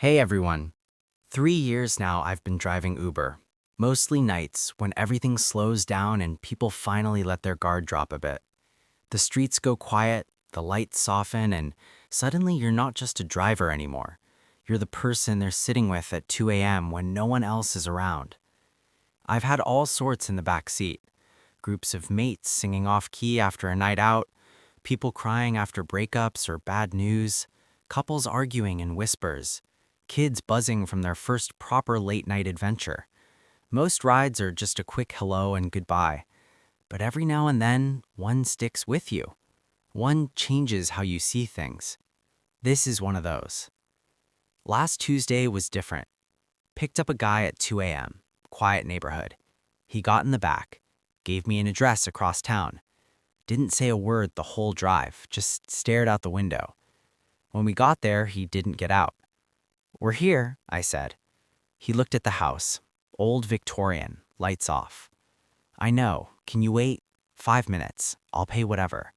Hey everyone. 3 years now I've been driving Uber. Mostly nights when everything slows down and people finally let their guard drop a bit. The streets go quiet, the lights soften, and suddenly you're not just a driver anymore. You're the person they're sitting with at 2 a.m. when no one else is around. I've had all sorts in the back seat. Groups of mates singing off key after a night out, people crying after breakups or bad news, couples arguing in whispers, kids buzzing from their first proper late-night adventure. Most rides are just a quick hello and goodbye, but every now and then, one sticks with you. One changes how you see things. This is one of those. Last Tuesday was different. Picked up a guy at 2 a.m., quiet neighborhood. He got in the back, gave me an address across town. Didn't say a word the whole drive, just stared out the window. When we got there, he didn't get out. "We're here," I said. He looked at the house. Old Victorian, lights off. "I know. Can you wait? 5 minutes. I'll pay whatever."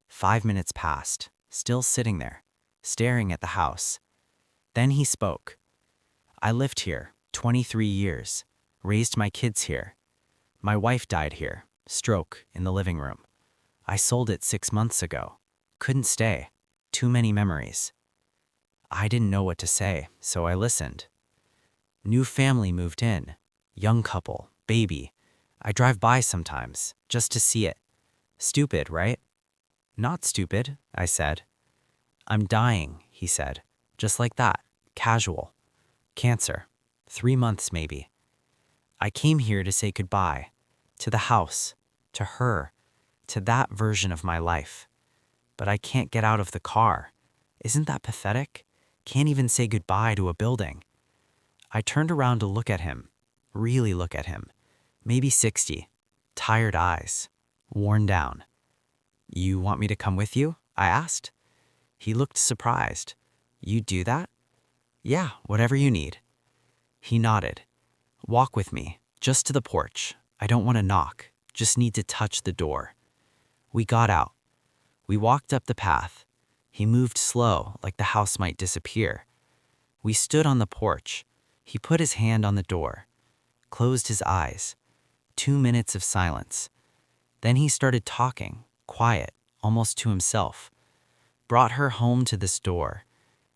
5 minutes passed, still sitting there, staring at the house. Then he spoke. "I lived here 23 years, raised my kids here. My wife died here, stroke, in the living room. I sold it 6 months ago. Couldn't stay. Too many memories." I didn't know what to say, so I listened. New family moved in. Young couple, baby. I drive by sometimes, just to see it. Stupid, right? "Not stupid," I said. "I'm dying," he said. Just like that, casual. "Cancer. 3 months maybe." I came here to say goodbye. To the house. To her. To that version of my life. But I can't get out of the car. Isn't that pathetic? Can't even say goodbye to a building. I turned around to look at him. Really look at him. Maybe 60. Tired eyes. Worn down. "You want me to come with you?" I asked. He looked surprised. "You do that?" "Yeah, whatever you need." He nodded. "Walk with me, just to the porch. I don't want to knock, just need to touch the door." We got out. We walked up the path. He moved slow, like the house might disappear. We stood on the porch. He put his hand on the door, closed his eyes. 2 minutes of silence. Then he started talking, quiet, almost to himself. Brought her home to this door,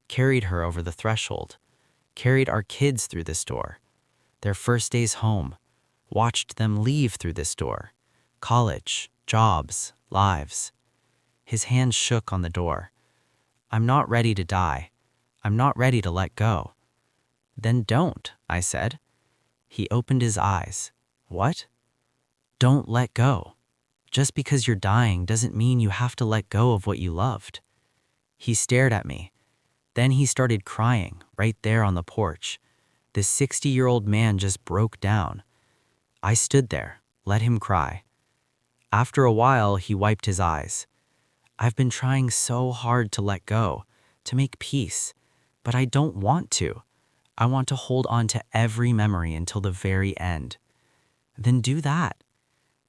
carried her over the threshold, carried our kids through this door, their first days home, watched them leave through this door, college, jobs, lives. His hand shook on the door. "I'm not ready to die. I'm not ready to let go." "Then don't," I said. He opened his eyes. "What?" "Don't let go. Just because you're dying doesn't mean you have to let go of what you loved." He stared at me. Then he started crying right there on the porch. This 60-year-old man just broke down. I stood there, let him cry. After a while, he wiped his eyes. "I've been trying so hard to let go, to make peace, but I don't want to. I want to hold on to every memory until the very end." "Then do that."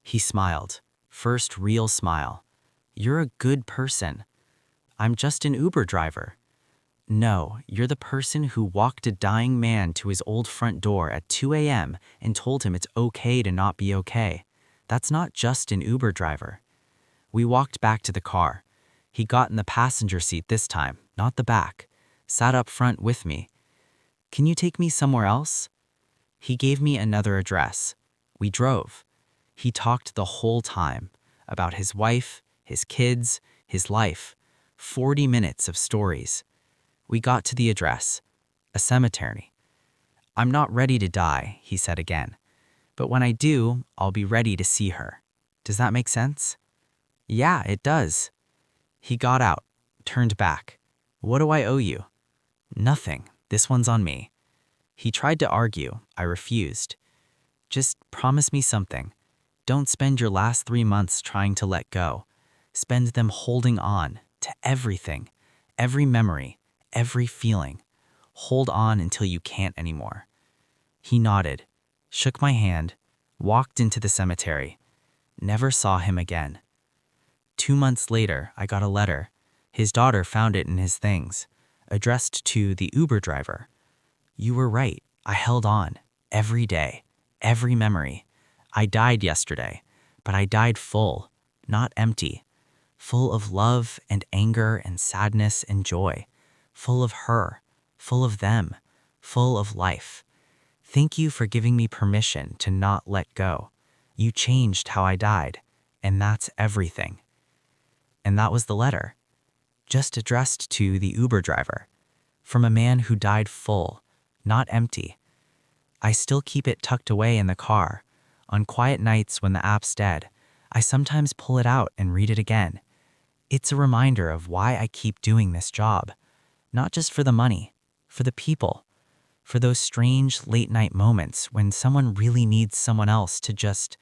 He smiled. First real smile. "You're a good person." "I'm just an Uber driver." "No, you're the person who walked a dying man to his old front door at 2 a.m. and told him it's okay to not be okay. That's not just an Uber driver." We walked back to the car. He got in the passenger seat this time, not the back. Sat up front with me. "Can you take me somewhere else?" He gave me another address. We drove. He talked the whole time about his wife, his kids, his life. 40 minutes of stories. We got to the address, a cemetery. "I'm not ready to die," he said again. "But when I do, I'll be ready to see her." Does that make sense? "Yeah, it does." He got out, turned back. "What do I owe you?" "Nothing. This one's on me." He tried to argue. I refused. "Just promise me something. Don't spend your last 3 months trying to let go. Spend them holding on to everything, every memory, every feeling. Hold on until you can't anymore." He nodded, shook my hand, walked into the cemetery. Never saw him again. 2 months later, I got a letter. His daughter found it in his things. addressed to the Uber driver. You were right. I held on. Every day. Every memory. I died yesterday, but I died full, not empty. Full of love and anger and sadness and joy. Full of her. Full of them. Full of life. Thank you for giving me permission to not let go. You changed how I died, and that's everything. And that was the letter, just addressed to the Uber driver, from a man who died full, not empty. I still keep it tucked away in the car. On quiet nights when the app's dead, I sometimes pull it out and read it again. It's a reminder of why I keep doing this job. Not just for the money, for the people, for those strange late-night moments when someone really needs someone else to just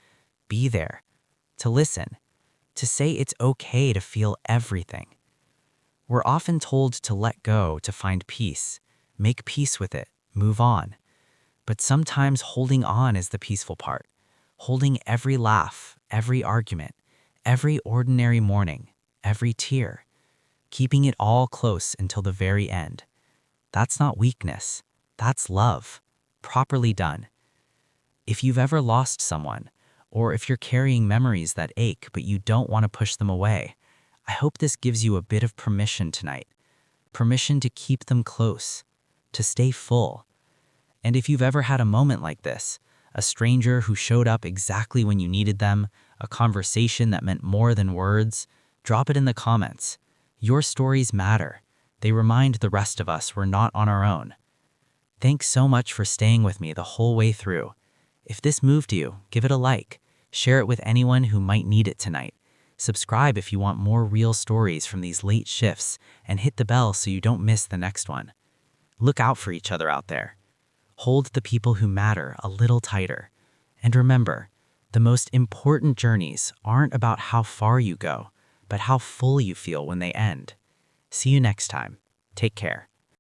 be there, to listen, to say it's okay to feel everything. We're often told to let go to find peace, make peace with it, move on. But sometimes holding on is the peaceful part. Holding every laugh, every argument, every ordinary morning, every tear. Keeping it all close until the very end. That's not weakness. That's love, properly done. If you've ever lost someone, or if you're carrying memories that ache but you don't want to push them away, I hope this gives you a bit of permission tonight. Permission to keep them close, to stay full. And if you've ever had a moment like this, a stranger who showed up exactly when you needed them, a conversation that meant more than words, drop it in the comments. Your stories matter. They remind the rest of us we're not on our own. Thanks so much for staying with me the whole way through. If this moved you, give it a like. Share it with anyone who might need it tonight. Subscribe if you want more real stories from these late shifts, and hit the bell so you don't miss the next one. Look out for each other out there. Hold the people who matter a little tighter. And remember, the most important journeys aren't about how far you go, but how full you feel when they end. See you next time. Take care.